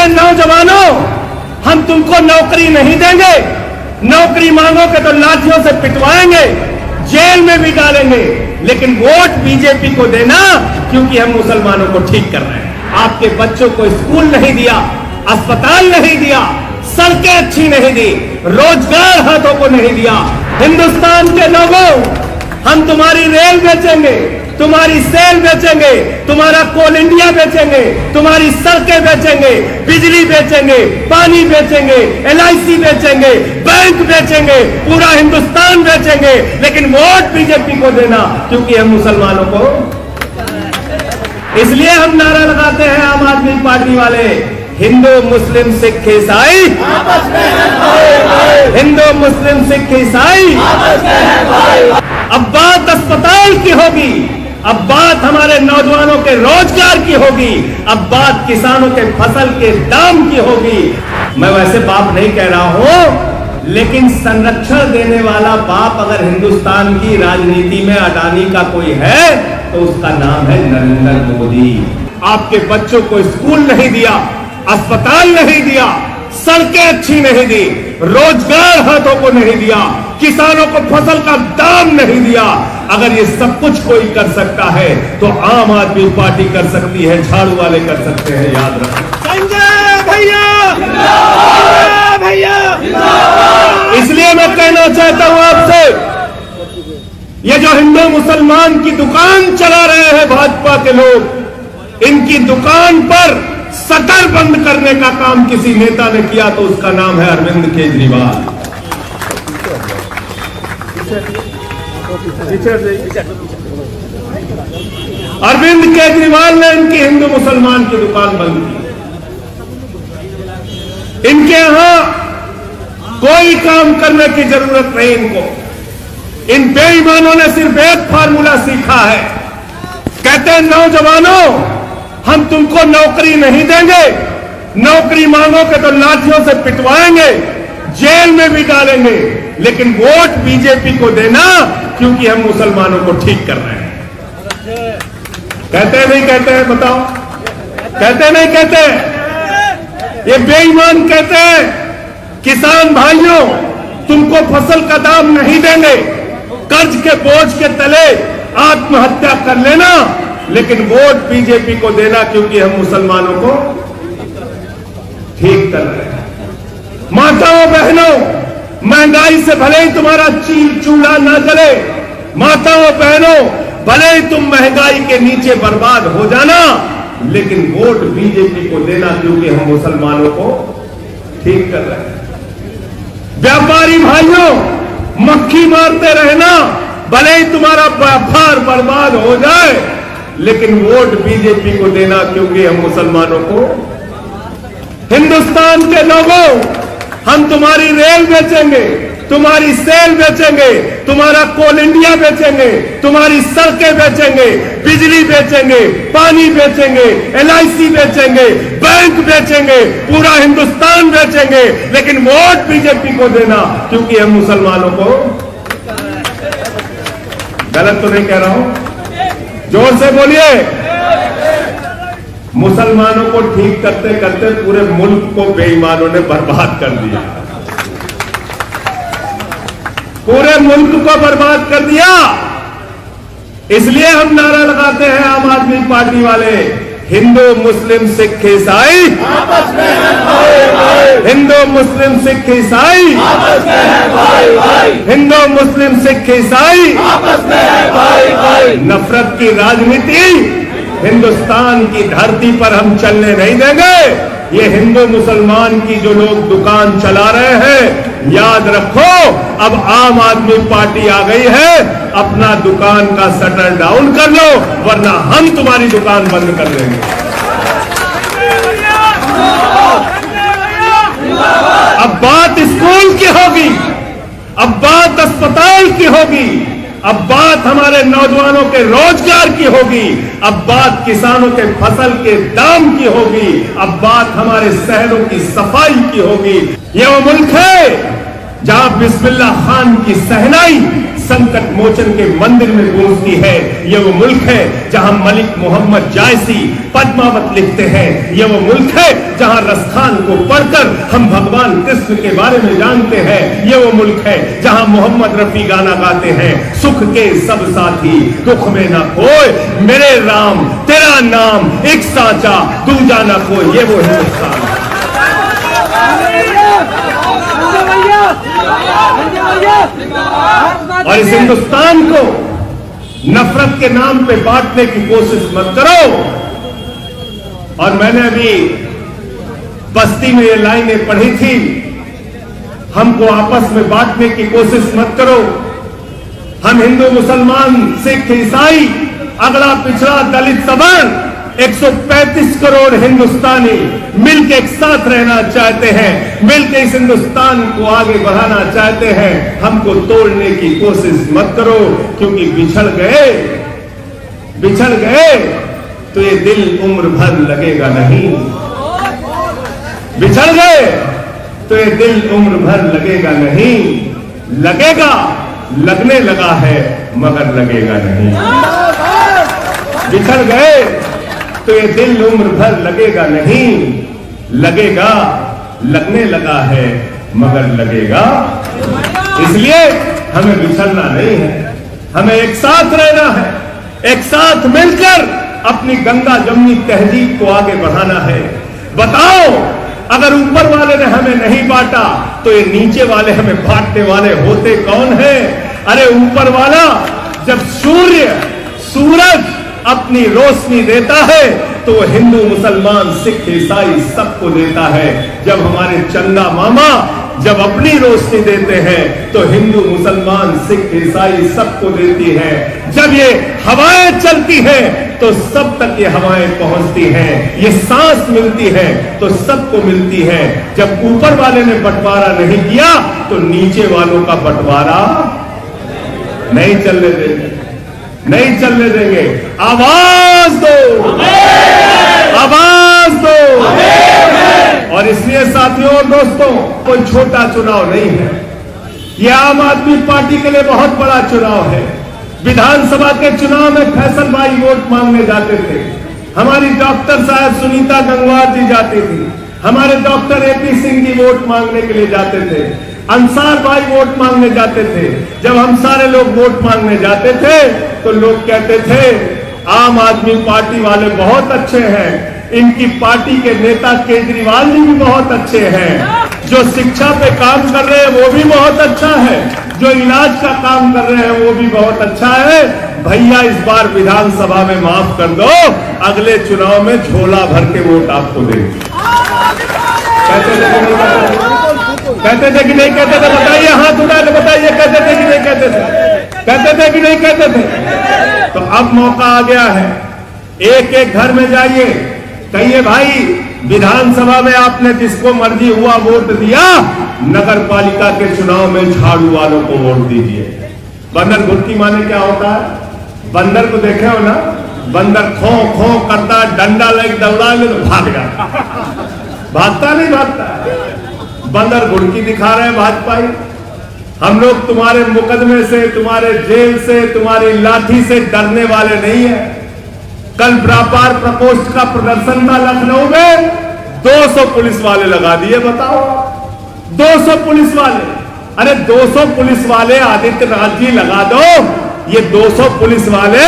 हैं नौजवानों, हम तुमको नौकरी नहीं देंगे, नौकरी मांगोगे तो लाठियों से पिटवाएंगे, जेल में भी डालेंगे, लेकिन वोट बीजेपी को देना क्योंकि हम मुसलमानों को ठीक कर रहे हैं। आपके बच्चों को स्कूल नहीं दिया, अस्पताल नहीं दिया, सड़कें अच्छी नहीं दी, रोजगार हाथों को नहीं दिया। हिंदुस्तान के लोगों, हम तुम्हारी रेल बेचेंगे, तुम्हारी सेल बेचेंगे, तुम्हारा कोल इंडिया बेचेंगे, तुम्हारी सड़कें बेचेंगे, बिजली बेचेंगे, पानी बेचेंगे, LIC बेचेंगे, बैंक बेचेंगे, पूरा हिंदुस्तान बेचेंगे, लेकिन वोट बीजेपी को देना क्योंकि हम मुसलमानों को। इसलिए हम नारा लगाते हैं आम आदमी पार्टी वाले, हिंदू मुस्लिम सिख ईसाई आपस में है भाई भाई, हिंदू मुस्लिम सिख ईसाई आपस में है भाई। अब बात अस्पताल की होगी, अब बात हमारे नौजवानों के रोजगार की होगी, अब बात किसानों के फसल के दाम की होगी। मैं वैसे बाप नहीं कह रहा हूं, लेकिन संरक्षण देने वाला बाप अगर हिंदुस्तान की राजनीति में अडानी का कोई है तो उसका नाम है नरेंद्र मोदी। आपके बच्चों को स्कूल नहीं दिया, अस्पताल नहीं दिया, सड़कें अच्छी नहीं दी, रोजगार हाथों को नहीं दिया, किसानों को फसल का दाम नहीं दिया। अगर ये सब कुछ कोई कर सकता है तो आम आदमी पार्टी कर सकती है, झाड़ू वाले कर सकते हैं, याद रखो। संजय भैया, भैया, इसलिए मैं कहना चाहता हूं आपसे, ये जो हिंदू मुसलमान की दुकान चला रहे हैं भाजपा के लोग, इनकी दुकान पर शटर बंद करने का काम किसी नेता ने किया तो उसका नाम है अरविंद केजरीवाल। अरविंद केजरीवाल ने इनकी हिंदू मुसलमान की दुकान बंद की। इनके यहां कोई काम करने की जरूरत नहीं इनको। इन बेईमानों ने सिर्फ एक फार्मूला सीखा है, कहते हैं नौजवानों, हम तुमको नौकरी नहीं देंगे, नौकरी मांगोगे तो लाठियों से पिटवाएंगे, जेल में भी डालेंगे, लेकिन वोट बीजेपी को देना क्योंकि हम मुसलमानों को ठीक कर रहे हैं। कहते हैं नहीं कहते हैं, बताओ, कहते नहीं कहते? ये बेईमान कहते हैं किसान भाइयों, तुमको फसल का दाम नहीं देंगे, कर्ज के बोझ के तले आत्महत्या कर लेना, लेकिन वोट बीजेपी को देना क्योंकि हम मुसलमानों को ठीक कर रहे हैं। माताओं बहनों, महंगाई से भले ही तुम्हारा चूल्हा ना जले, माताओं बहनों, भले ही तुम महंगाई के नीचे बर्बाद हो जाना, लेकिन वोट बीजेपी को देना क्योंकि हम मुसलमानों को ठीक कर रहे हैं। व्यापारी भाइयों, मक्खी मारते रहना, भले ही तुम्हारा व्यापार बर्बाद हो जाए, लेकिन वोट बीजेपी को देना क्योंकि हम मुसलमानों को। हिंदुस्तान के लोगों, हम तुम्हारी रेल बेचेंगे, तुम्हारी सेल बेचेंगे, तुम्हारा कोल इंडिया बेचेंगे, तुम्हारी सड़कें बेचेंगे, बिजली बेचेंगे, पानी बेचेंगे, LIC बेचेंगे, बैंक बेचेंगे, पूरा हिंदुस्तान बेचेंगे, लेकिन वोट बीजेपी को देना क्योंकि हम मुसलमानों को। गलत तो नहीं कह रहा हूं? जोर से बोलिए। मुसलमानों को ठीक करते करते पूरे मुल्क को बेईमानों ने बर्बाद कर दिया, पूरे मुल्क को बर्बाद कर दिया। इसलिए हम नारा लगाते हैं आम आदमी पार्टी वाले, हिंदू मुस्लिम सिख ईसाई आपस में है भाई भाई, हिंदू मुस्लिम सिख ईसाई आपस में है भाई भाई, हिंदू मुस्लिम सिख ईसाई आपस में है भाई भाई। नफरत की राजनीति हिंदुस्तान की धरती पर हम चलने नहीं देंगे। ये हिंदू मुसलमान की जो लोग दुकान चला रहे हैं, याद रखो, अब आम आदमी पार्टी आ गई है, अपना दुकान का शटर डाउन कर लो, वरना हम तुम्हारी दुकान बंद कर देंगे। अब बात स्कूल की होगी, अब बात अस्पताल की होगी, अब बात हमारे नौजवानों के रोजगार की होगी, अब बात किसानों के फसल के दाम की होगी, अब बात हमारे शहरों की सफाई की होगी। ये वो मुल्क है जहां बिस्मिल्लाह खान की सहनाई संकट मोचन के मंदिर में गूंजती है, यह वो मुल्क है जहां मलिक मोहम्मद जायसी पद्मावत लिखते हैं। यह वो मुल्क है जहां रसखान को पढ़कर हम भगवान कृष्ण के बारे में जानते हैं। यह वो मुल्क है जहां मोहम्मद रफी गाना गाते हैं, सुख के सब साथी दुख में ना खोए, मेरे राम तेरा नाम एक साचा दूजा ना खोए। ये वो हिंदुस्तान है। और इस हिंदुस्तान को नफरत के नाम पे बांटने की कोशिश मत करो। और मैंने अभी बस्ती में ये लाइनें पढ़ी थी, हमको आपस में बांटने की कोशिश मत करो। हम हिंदू मुसलमान सिख ईसाई अगला पिछड़ा दलित सवर्ण 135 करोड़ हिंदुस्तानी मिलकर एक साथ रहना चाहते हैं, मिलकर इस हिंदुस्तान को आगे बढ़ाना चाहते हैं। हमको तोड़ने की कोशिश मत करो, क्योंकि बिछड़ गए तो ये दिल उम्र भर लगेगा नहीं। बिछड़ गए तो ये दिल उम्र भर लगेगा नहीं। लगेगा, लगने लगा है मगर लगेगा नहीं। बिछड़ गए तो ये दिल उम्र भर लगेगा नहीं। लगेगा, लगने लगा है मगर लगेगा। इसलिए हमें बिछड़ना नहीं है, हमें एक साथ रहना है, एक साथ मिलकर अपनी गंगा जमनी तहजीब को आगे बढ़ाना है। बताओ, अगर ऊपर वाले ने हमें नहीं बांटा तो ये नीचे वाले हमें बांटने वाले होते कौन है? अरे ऊपर वाला जब सूरज अपनी रोशनी देता है तो वो हिंदू मुसलमान सिख ईसाई सबको देता है। जब हमारे चंदा मामा जब अपनी रोशनी देते हैं तो हिंदू मुसलमान सिख ईसाई सबको देती है। जब ये हवाएं चलती हैं तो सब तक ये हवाएं पहुंचती हैं, ये सांस मिलती है तो सबको मिलती है। जब ऊपर वाले ने बंटवारा नहीं किया तो नीचे वालों का बंटवारा नहीं चलने देंगे, नहीं चलने देंगे। आवाज दो, आवाज दो। और इसलिए साथियों और दोस्तों, कोई छोटा चुनाव नहीं है, यह आम आदमी पार्टी के लिए बहुत बड़ा चुनाव है। विधानसभा के चुनाव में फैसल भाई वोट मांगने जाते थे, हमारी डॉक्टर साहब सुनीता गंगवार जी जाती थी, हमारे doctor AP Singh ji vote मांगने के लिए जाते थे, अंसार भाई वोट मांगने जाते थे। जब हम सारे लोग वोट मांगने जाते थे तो लोग कहते थे आम आदमी पार्टी वाले बहुत अच्छे हैं, इनकी पार्टी के नेता केजरीवाल जी भी बहुत अच्छे हैं, जो शिक्षा पे काम कर रहे हैं वो भी बहुत अच्छा है, जो इलाज का काम कर रहे हैं वो भी बहुत अच्छा है। भैया इस बार विधानसभा में माफ कर दो, अगले चुनाव में झोला भर के वोट आपको देंगे। कहते थे कि नहीं कहते थे? बताइए, हाथ उठा के बताइए, कहते थे कि नहीं कहते थे? कहते थे कि नहीं कहते थे? तो अब मौका आ गया है, एक एक घर में जाइए, कहिए भाई विधानसभा में आपने जिसको मर्जी हुआ वोट दिया, नगर पालिका के चुनाव में झाड़ू वालों को वोट दीजिए। बंदर घुटकी माने क्या होता है? बंदर को देखे हो ना, बंदर खो खो करता, डंडा लेके दौड़ा ले तो भाग जाता, भागता नहीं भागता। बंदर घुड़की दिखा रहे हैं भाजपाई, हम लोग तुम्हारे मुकदमे से, तुम्हारे जेल से, तुम्हारी लाठी से डरने वाले नहीं है। कल व्यापार प्रकोष्ठ का प्रदर्शन था लखनऊ में, 200 पुलिस वाले लगा दिए। बताओ, 200 पुलिस वाले। अरे 200 पुलिस वाले आदित्य नाथ जी लगा दो, ये 200 पुलिस वाले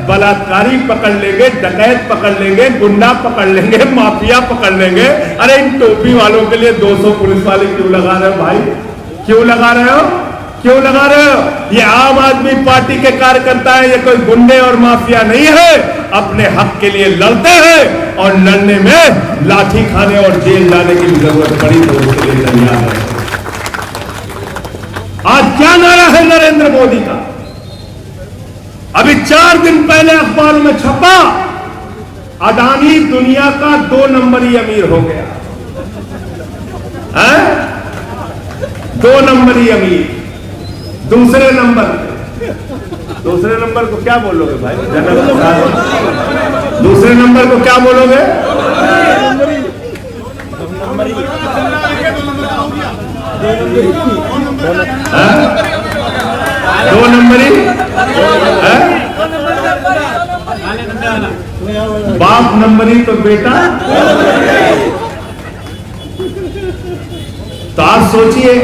बलात्कारी पकड़ लेंगे, डकैत पकड़ लेंगे, गुंडा पकड़ लेंगे, माफिया पकड़ लेंगे। अरे इन टोपी वालों के लिए 200 पुलिस वाले क्यों लगा रहे हो भाई? क्यों लगा रहे हो? क्यों लगा रहे हो? ये आम आदमी पार्टी के कार्यकर्ता है, ये कोई गुंडे और माफिया नहीं है, अपने हक के लिए लड़ते हैं और लड़ने में लाठी खाने और जेल जाने की जरूरत पड़ी तो उसके लिए तैयार है। आज क्या नारा है नरेंद्र मोदी का? अभी 4 दिन पहले अखबारों में छपा, अडानी दुनिया का 2 नंबरी अमीर हो गया है? 2 नंबरी अमीर। दूसरे नंबर को क्या बोलोगे भाई? दूसरे नंबर को क्या बोलोगे? दो नंबरी बाप नंबरी तो बेटा। तो आप सोचिए,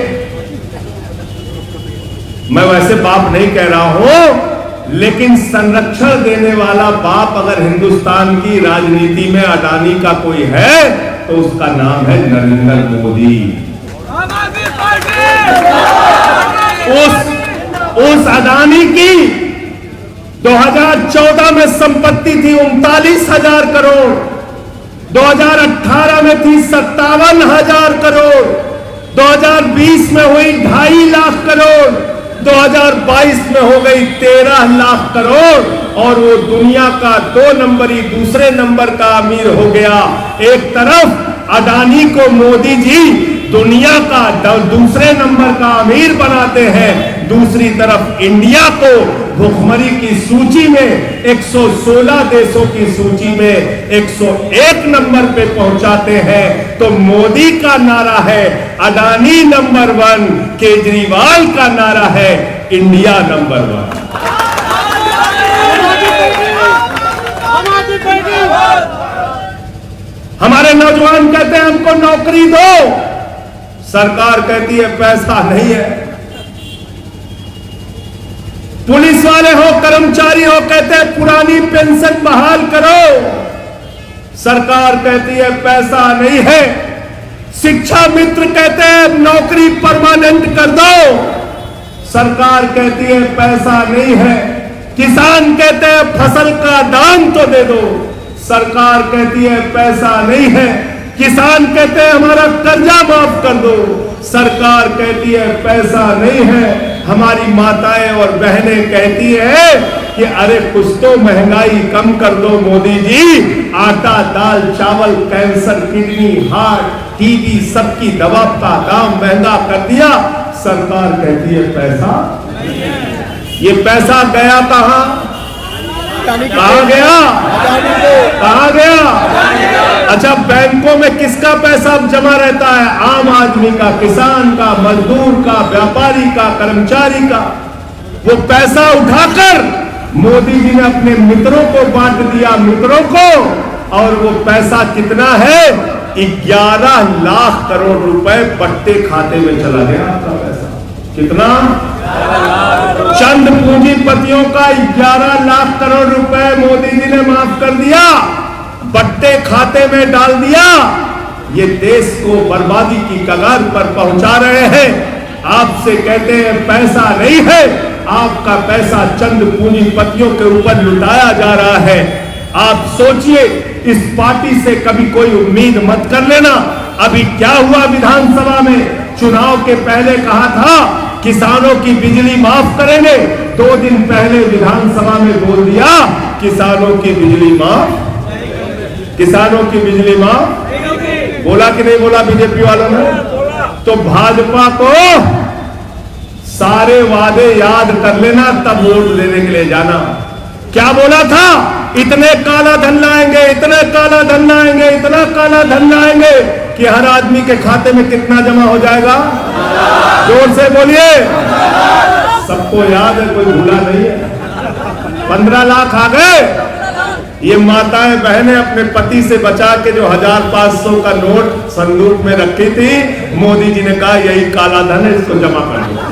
मैं वैसे बाप नहीं कह रहा हूं, लेकिन संरक्षण देने वाला बाप अगर हिंदुस्तान की राजनीति में अडानी का कोई है तो उसका नाम है नरेंद्र मोदी। उस अडानी की 2014 में संपत्ति थी 39,000 करोड़, 2018 में थी 57,000 करोड़, 2020 में हुई 2.5 लाख करोड़, 2022 में हो गई 13 लाख करोड़ और वो दुनिया का 2 नंबरी दूसरे नंबर का अमीर हो गया। एक तरफ अडानी को मोदी जी दुनिया का दूसरे नंबर का अमीर बनाते हैं, दूसरी तरफ इंडिया को भुखमरी की सूची में 116 देशों की सूची में 101 नंबर पे पहुंचाते हैं। तो मोदी का नारा है अडानी नंबर 1, केजरीवाल का नारा है इंडिया नंबर 1। हमारे नौजवान कहते हैं हमको नौकरी दो, सरकार कहती है पैसा नहीं है। पुलिस वाले हो कर्मचारी हो कहते हैं पुरानी पेंशन बहाल करो, सरकार कहती है पैसा नहीं है। शिक्षा मित्र कहते हैं नौकरी परमानेंट कर दो, सरकार कहती है पैसा नहीं है। किसान कहते हैं फसल का दाम तो दे दो, सरकार कहती है पैसा नहीं है। किसान कहते हैं हमारा कर्जा माफ कर दो, सरकार कहती है पैसा नहीं है। हमारी माताएं और बहनें कहती है कि अरे कुछ तो महंगाई कम कर दो मोदी जी, आटा दाल चावल कैंसर किडनी हार्ट टीबी सबकी दवा का दाम महंगा कर दिया, सरकार कहती है पैसा नहीं है। ये पैसा गया कहां? कहां गया? कहां गया? अच्छा, बैंकों में किसका पैसा जमा रहता है? आम आदमी का, किसान का, मजदूर का, व्यापारी का, कर्मचारी का। वो पैसा उठाकर मोदी जी ने अपने मित्रों को बांट दिया, मित्रों को। और वो पैसा कितना है? 11 लाख करोड़ रुपए बट्टे खाते में चला गया आपका पैसा। कितना? चंद पूंजीपतियों का 11 लाख करोड़ रुपए मोदी जी ने माफ कर दिया, बट्टे खाते में डाल दिया। ये देश को बर्बादी की कगार पर पहुंचा रहे हैं। आपसे कहते हैं पैसा नहीं है, आपका पैसा चंद पूंजीपतियों के ऊपर लुटाया जा रहा है। आप सोचिए, इस पार्टी से कभी कोई उम्मीद मत कर लेना। अभी क्या हुआ विधानसभा में? चुनाव के पहले कहा था किसानों की बिजली माफ करेंगे, 2 दिन पहले विधानसभा में बोल दिया किसानों की बिजली माफ, किसानों की बिजली माफ। बोला कि नहीं बोला बीजेपी वालों ने? तो भाजपा को सारे वादे याद कर लेना, तब वोट लेने के लिए जाना। क्या बोला था? इतने काला धन लाएंगे, इतने काला धन लाएंगे, इतना काला धन लाएंगे कि हर आदमी के खाते में कितना जमा हो जाएगा? जोर से बोलिए। सबको याद है, कोई भूला नहीं है। 15 लाख आ गए। ये माताएं बहनें अपने पति से बचा के जो 1500 का नोट संदूक में रखी थी, मोदी जी ने कहा यही काला धन है, इसको जमा कर दो।